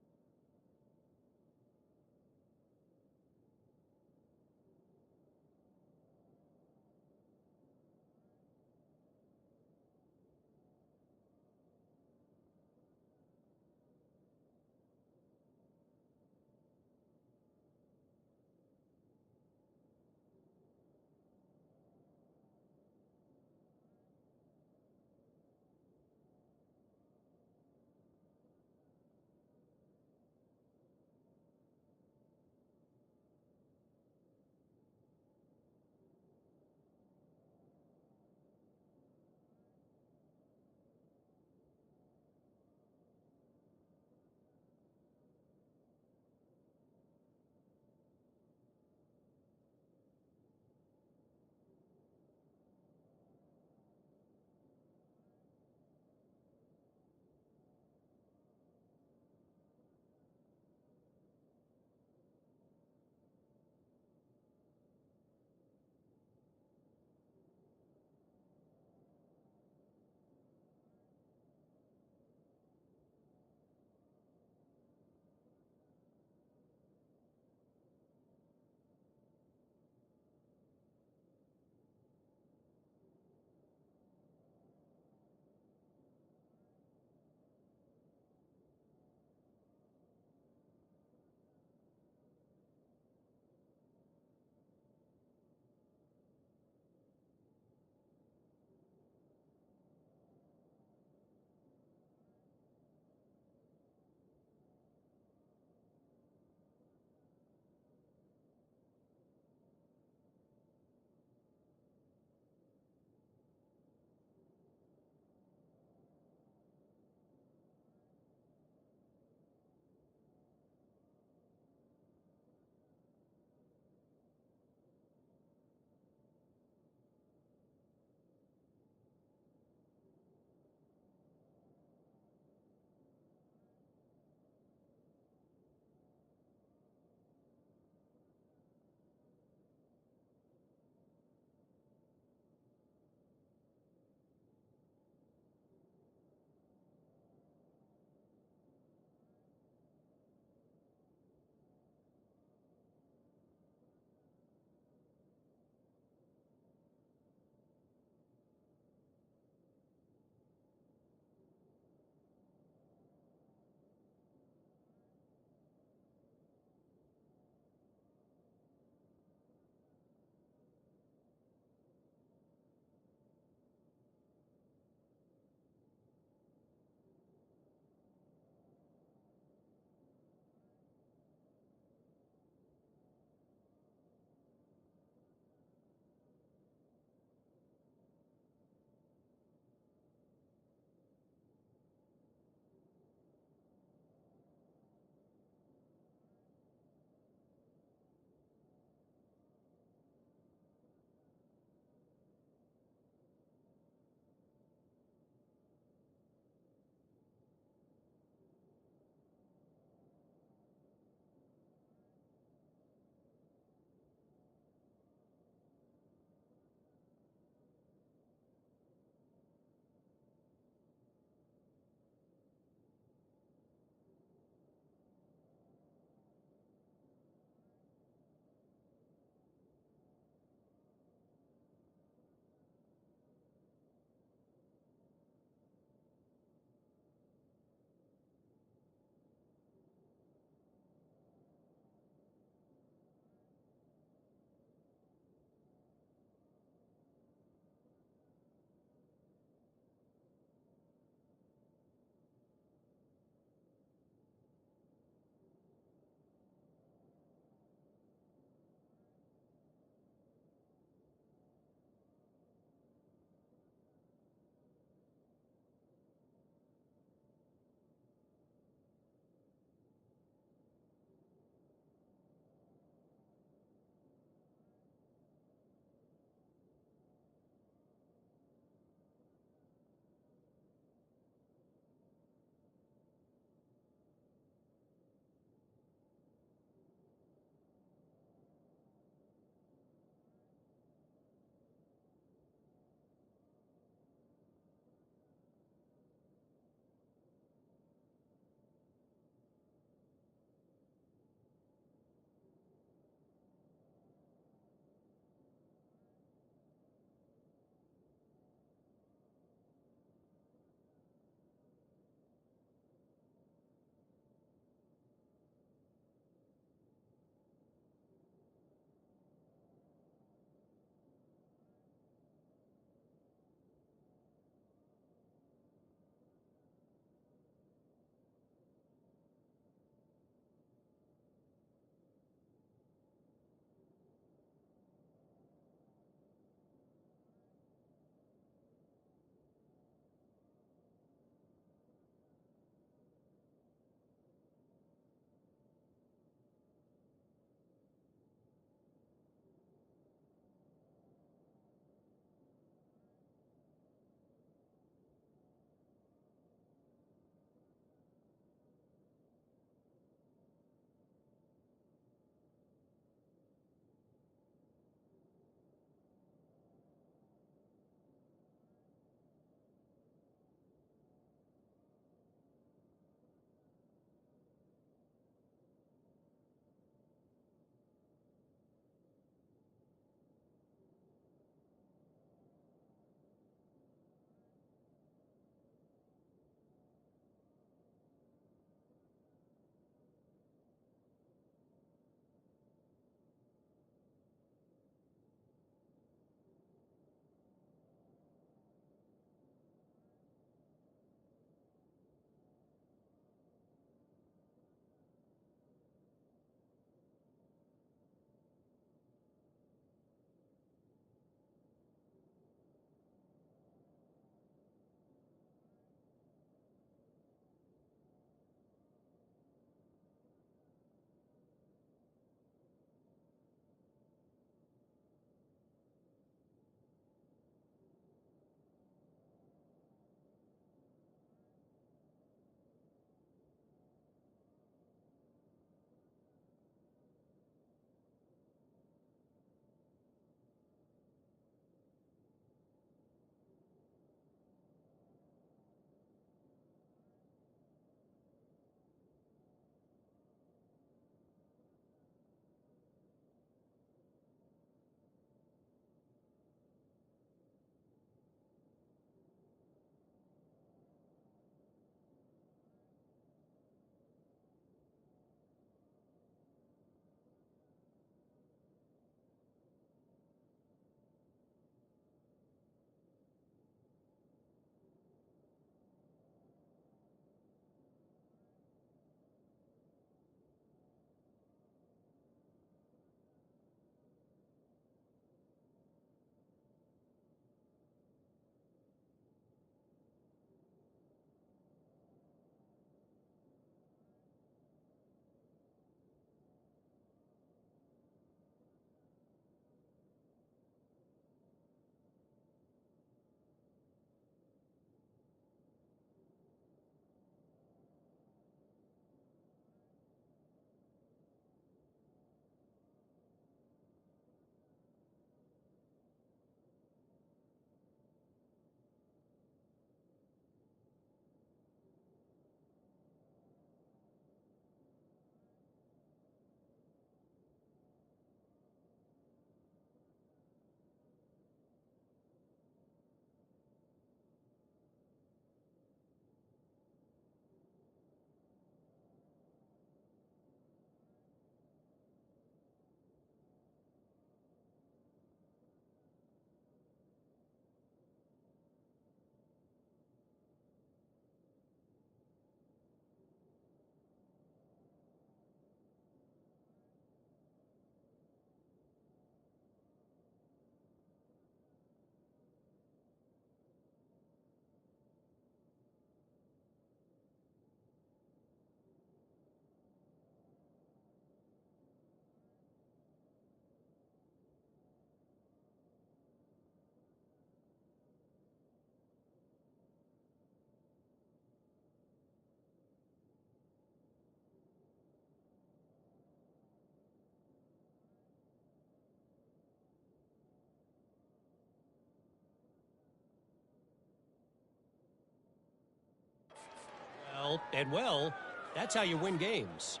well, and well, that's how you win games.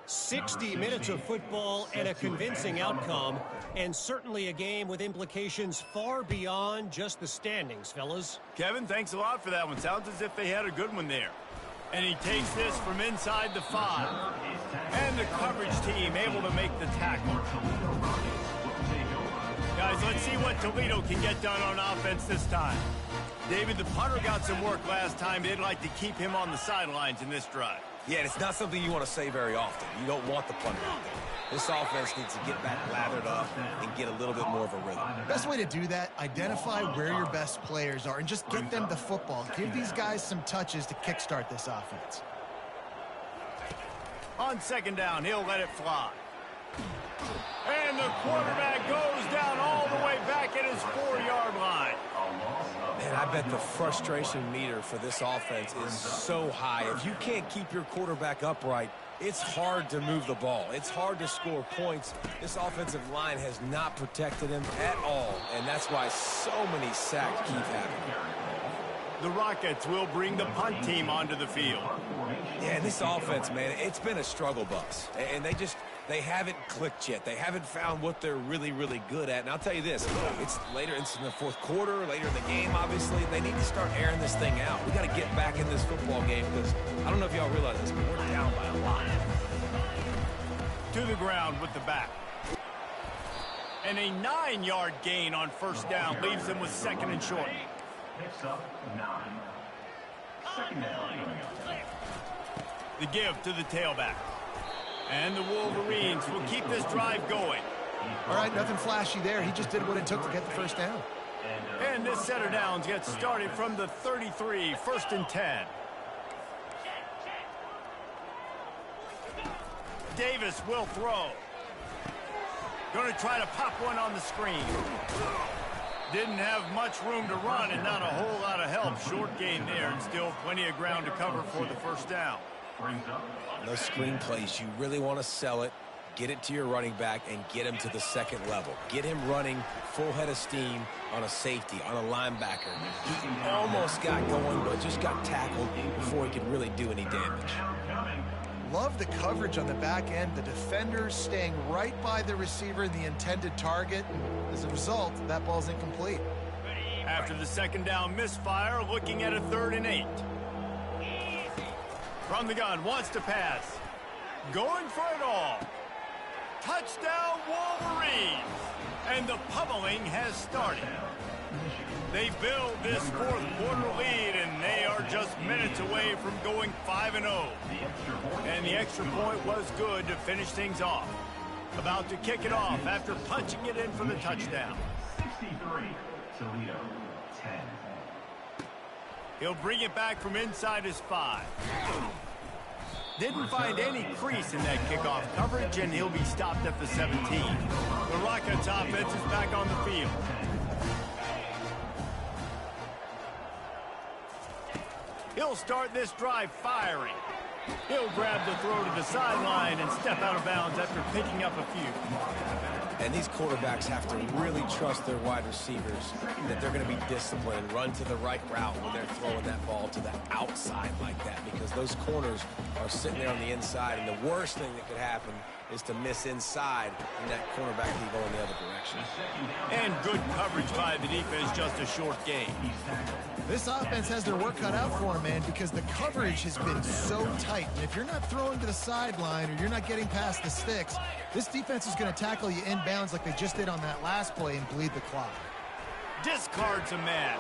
60 minutes of football and a convincing outcome, and certainly a game with implications far beyond just the standings, fellas. Kevin, thanks a lot for that one. Sounds as if they had a good one there. And he takes this from inside the 5. And the coverage team able to make the tackle. Guys, let's see what Toledo can get done on offense this time. David, the punter got some work last time. They'd like to keep him on the sidelines in this drive. Yeah, and it's not something you want to say very often. You don't want the punter out there. This offense needs to get back lathered up and get a little bit more of a rhythm. Best way to do that, identify where your best players are and just get them the football. Give these guys some touches to kickstart this offense. On second down, he'll let it fly. And the quarterback goes down all the way back at his 4-yard line. Man, I bet the frustration meter for this offense is so high. If you can't keep your quarterback upright, it's hard to move the ball. It's hard to score points. This offensive line has not protected him at all, and that's why so many sacks keep happening. The Rockets will bring the punt team onto the field. Yeah, this offense, man, it's been a struggle bus. And they haven't clicked yet. They haven't found what they're really, really good at. And I'll tell you this, it's in the fourth quarter, later in the game, obviously. They need to start airing this thing out. We got to get back in this football game because I don't know if y'all realize this, but we're down by a lot. To the ground with the back. And a 9-yard gain on first down leaves them with second and short. Picks up 9. Second down. The give to the tailback. And the Wolverines will keep this drive going. All right, nothing flashy there. He just did what it took to get the first down. And this set of downs gets started from the 33, first and 10. Davis will throw. Going to try to pop one on the screen. Didn't have much room to run and not a whole lot of help. Short gain there and still plenty of ground to cover for the first down. Those screen plays, you really want to sell it, get it to your running back, and get him to the second level. Get him running full head of steam on a safety, on a linebacker. He almost got going, but just got tackled before he could really do any damage. Love the coverage on the back end. The defenders staying right by the receiver, the intended target. As a result, that ball's incomplete. After the second down misfire, looking at a 3rd and 8. From the gun, wants to pass. Going for it all. Touchdown, Wolverines! And the pummeling has started. They build this fourth quarter lead, and they are just minutes away from going 5-0. And the extra point was good to finish things off. About to kick it off after punching it in for the touchdown. 63, Toledo, 10. He'll bring it back from inside his 5. Didn't find any crease in that kickoff coverage, and he'll be stopped at the 17. The Rockets offense is back on the field. He'll start this drive firing. He'll grab the throw to the sideline and step out of bounds after picking up a few. And these quarterbacks have to really trust their wide receivers that they're going to be disciplined and run to the right route when they're throwing that ball to the outside like that, because those corners are sitting there on the inside, and the worst thing that could happen is to miss inside and that cornerback can go in the other direction. And good coverage by the defense, just a short gain. This offense has their work cut out for them, man, because the coverage has been so tight. And if you're not throwing to the sideline or you're not getting past the sticks, this defense is going to tackle you inbounds like they just did on that last play and bleed the clock. Discards a man.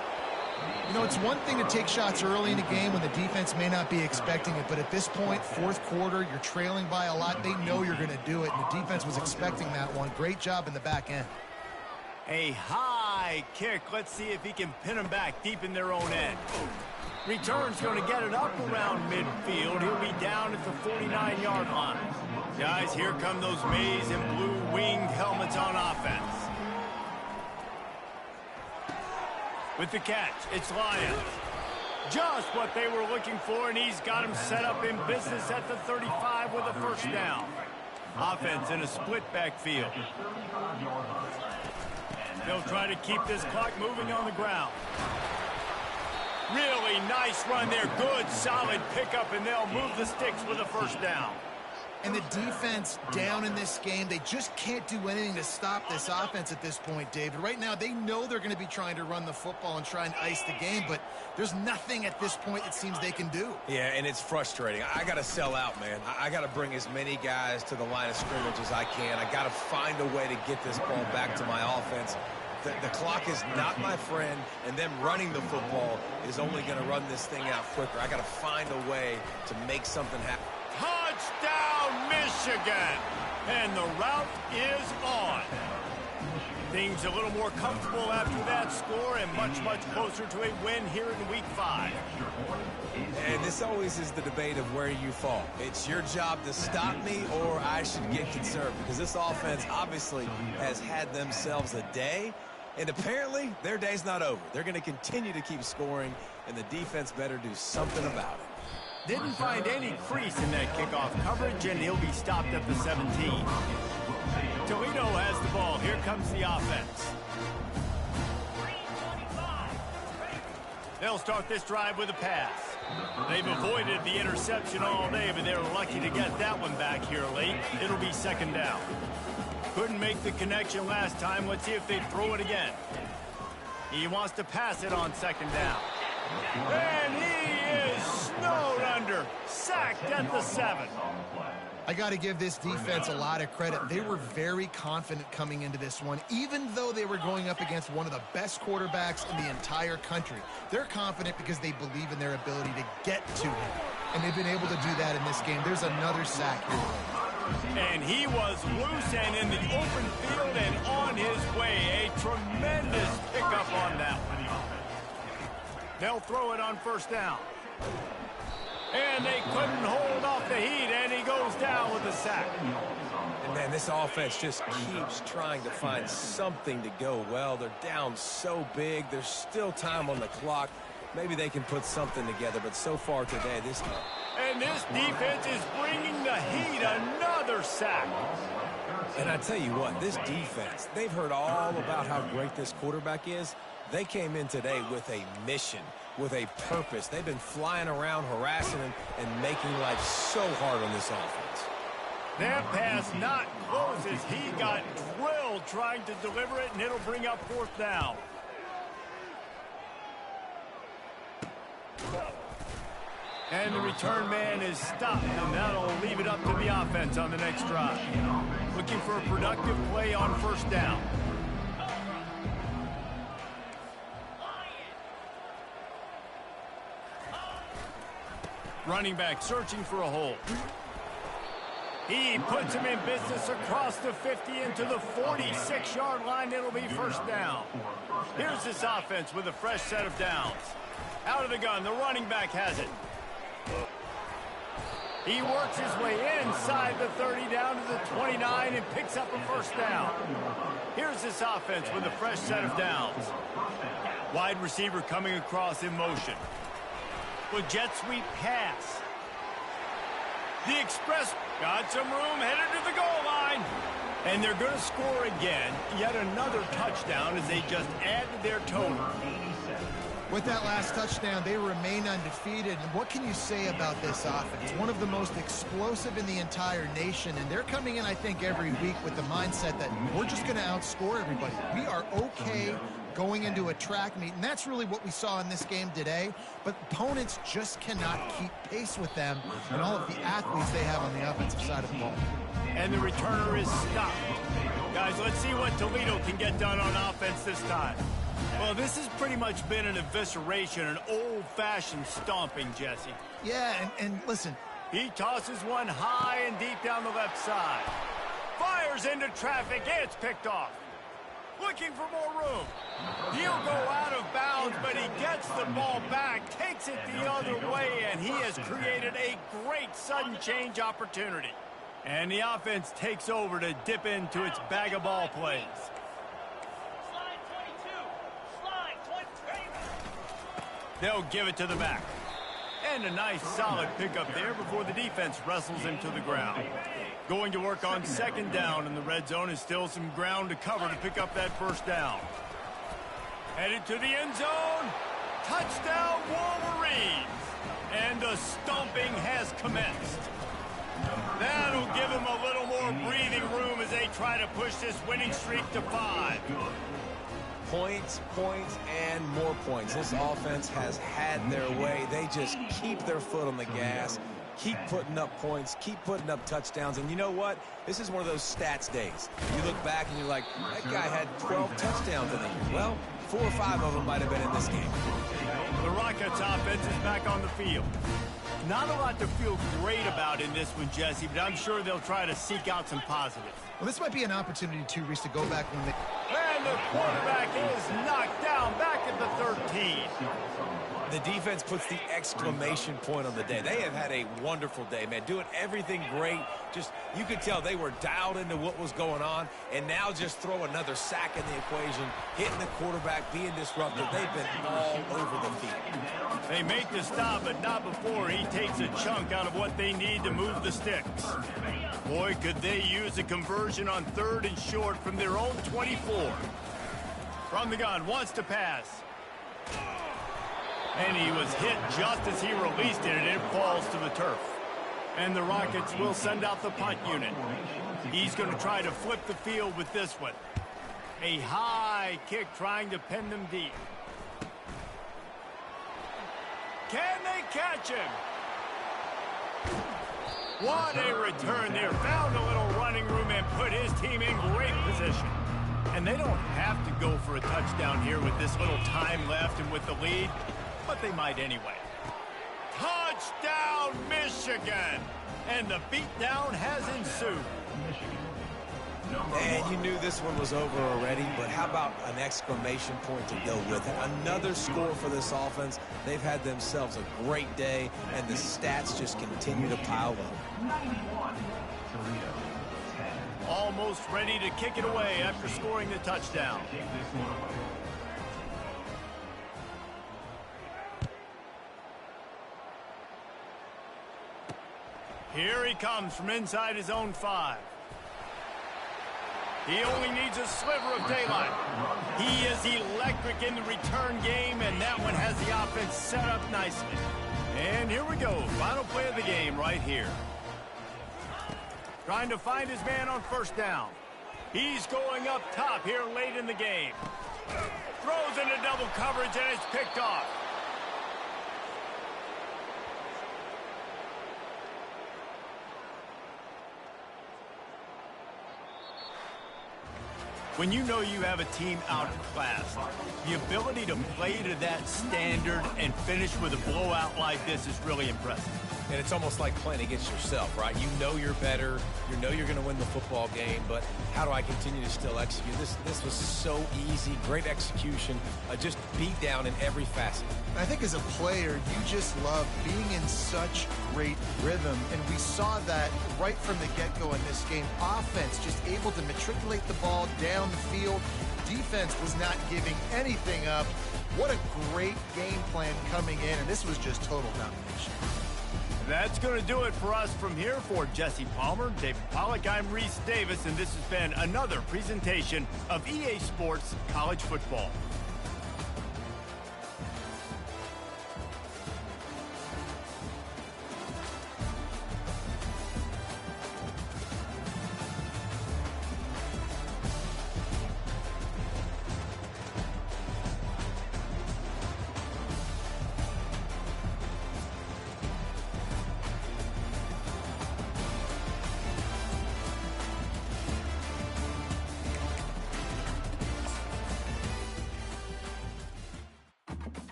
You know, it's one thing to take shots early in the game when the defense may not be expecting it, but at this point, fourth quarter, you're trailing by a lot. They know you're going to do it, and the defense was expecting that one. Great job in the back end. A high kick. Let's see if he can pin them back deep in their own end. Return's going to get it up around midfield. He'll be down at the 49-yard line. Guys, here come those maize and blue winged helmets on offense. With the catch, it's Lyons. Just what they were looking for, and he's got him set up in business at the 35 with a first down. Offense in a split backfield. They'll try to keep this clock moving on the ground. Really nice run there. Good, solid pickup, and they'll move the sticks with a first down. And the defense down in this game, they just can't do anything to stop this offense at this point, David. Right now, they know they're going to be trying to run the football and try and ice the game, but there's nothing at this point it seems they can do. Yeah, and it's frustrating. I got to sell out, man. I got to bring as many guys to the line of scrimmage as I can. I got to find a way to get this ball back to my offense. The clock is not my friend, and them running the football is only going to run this thing out quicker. I got to find a way to make something happen. Touchdown, Michigan! And the route is on. Things a little more comfortable after that score and much, much closer to a win here in Week 5. And this always is the debate of where you fall. It's your job to stop me or I should get concerned, because this offense obviously has had themselves a day, and apparently their day's not over. They're going to continue to keep scoring, and the defense better do something about it. Didn't find any crease in that kickoff coverage, and he'll be stopped at the 17. Toledo has the ball. Here comes the offense. They'll start this drive with a pass. They've avoided the interception all day, but they're lucky to get that one back here late. It'll be second down. Couldn't make the connection last time. Let's see if they throw it again. He wants to pass it on second down. And he is snowed under. Sacked at the 7. I got to give this defense a lot of credit. They were very confident coming into this one, even though they were going up against one of the best quarterbacks in the entire country. They're confident because they believe in their ability to get to him, and they've been able to do that in this game. There's another sack here. And he was loose and in the open field and on his way. A tremendous pickup on that one. They'll throw it on first down. And they couldn't hold off the heat, and he goes down with a sack. And man, this offense just keeps trying to find something to go well. They're down so big. There's still time on the clock. Maybe they can put something together, but so far today, this time. And this defense is bringing the heat. Another sack. And I tell you what, this defense, they've heard all about how great this quarterback is. They came in today with a mission, with a purpose. They've been flying around, harassing him, and making life so hard on this offense. That pass not close as he got drilled trying to deliver it, and it'll bring up fourth down. And the return man is stopped, and that'll leave it up to the offense on the next drive. Looking for a productive play on first down. Running back searching for a hole. He puts him in business across the 50 into the 46-yard line. It'll be first down. Here's this offense with a fresh set of downs. Out of the gun, the running back has it. He works his way inside the 30 down to the 29 and picks up a first down. Here's this offense with a fresh set of downs. Wide receiver coming across in motion. With jet sweep pass. The express got some room, headed to the goal line. And they're going to score again. Yet another touchdown as they just add to their total. With that last touchdown, they remain undefeated. And what can you say about this offense? One of the most explosive in the entire nation. And they're coming in, I think, every week with the mindset that we're just going to outscore everybody. We are okay going into a track meet, and that's really what we saw in this game today. But opponents just cannot keep pace with them and all of the athletes they have on the offensive side of the ball. And the returner is stopped. Guys, let's see what Toledo can get done on offense this time. Well, this has pretty much been an evisceration, an old-fashioned stomping, Jesse. Yeah, and listen. He tosses one high and deep down the left side. Fires into traffic. It's picked off. Looking for more room. He'll go out of bounds, but he gets the ball back, takes it the other way, and he has created a great sudden change opportunity. And the offense takes over to dip into its bag of ball plays. They'll give it to the back. And a nice solid pickup there before the defense wrestles him to the ground. Going to work on second down, and the red zone is still some ground to cover to pick up that first down. Headed to the end zone. Touchdown, Wolverines! And the stomping has commenced. That'll give them a little more breathing room as they try to push this winning streak to 5. Points, points, and more points. This offense has had their way. They just keep their foot on the gas, keep putting up points, keep putting up touchdowns. And you know what? This is one of those stats days. You look back and you're like, that guy had 12 touchdowns in the year. Well, 4 or 5 of them might have been in this game. The Rockets offense is back on the field. Not a lot to feel great about in this one, Jesse, but I'm sure they'll try to seek out some positives. Well, this might be an opportunity, too, Reese, to go back when they... And the quarterback is knocked down back at the 13. The defense puts the exclamation point on the day. They have had a wonderful day, man, doing everything great. Just, you could tell they were dialed into what was going on, and now just throw another sack in the equation, hitting the quarterback, being disruptive. They've been all over the field. They make the stop, but not before he takes a chunk out of what they need to move the sticks. Boy, could they use a conversion on 3rd and short from their own 24. From the gun, wants to pass. And he was hit just as he released it, and it falls to the turf. And the Rockets will send out the punt unit. He's going to try to flip the field with this one. A high kick trying to pin them deep. Can they catch him? What a return there. Found a little running room and put his team in great position. And they don't have to go for a touchdown here with this little time left and with the lead, but they might anyway. Touchdown, Michigan! And the beatdown has ensued. And you knew this one was over already, but how about an exclamation point to go with it? Another score for this offense. They've had themselves a great day, and the stats just continue to pile up. 91, Toledo, 10. Almost ready to kick it away after scoring the touchdown. Take this one away. Here he comes from inside his own 5. He only needs a sliver of daylight. He is electric in the return game, and that one has the offense set up nicely. And here we go. Final play of the game right here. Trying to find his man on 1st down. He's going up top here late in the game. Throws into double coverage, and it's picked off. When you know you have a team outclassed, the ability to play to that standard and finish with a blowout like this is really impressive. And it's almost like playing against yourself, right? You know you're better. You know you're going to win the football game, but how do I continue to still execute? This was so easy. Great execution. Just beat down in every facet. I think as a player, you just love being in such great rhythm, and we saw that right from the get-go in this game. Offense just able to matriculate the ball down the field. Defense was not giving anything up. What a great game plan coming in, and this was just total domination. That's going to do it for us from here. For Jesse Palmer, David Pollack, I'm Reese Davis, and this has been another presentation of EA Sports College Football.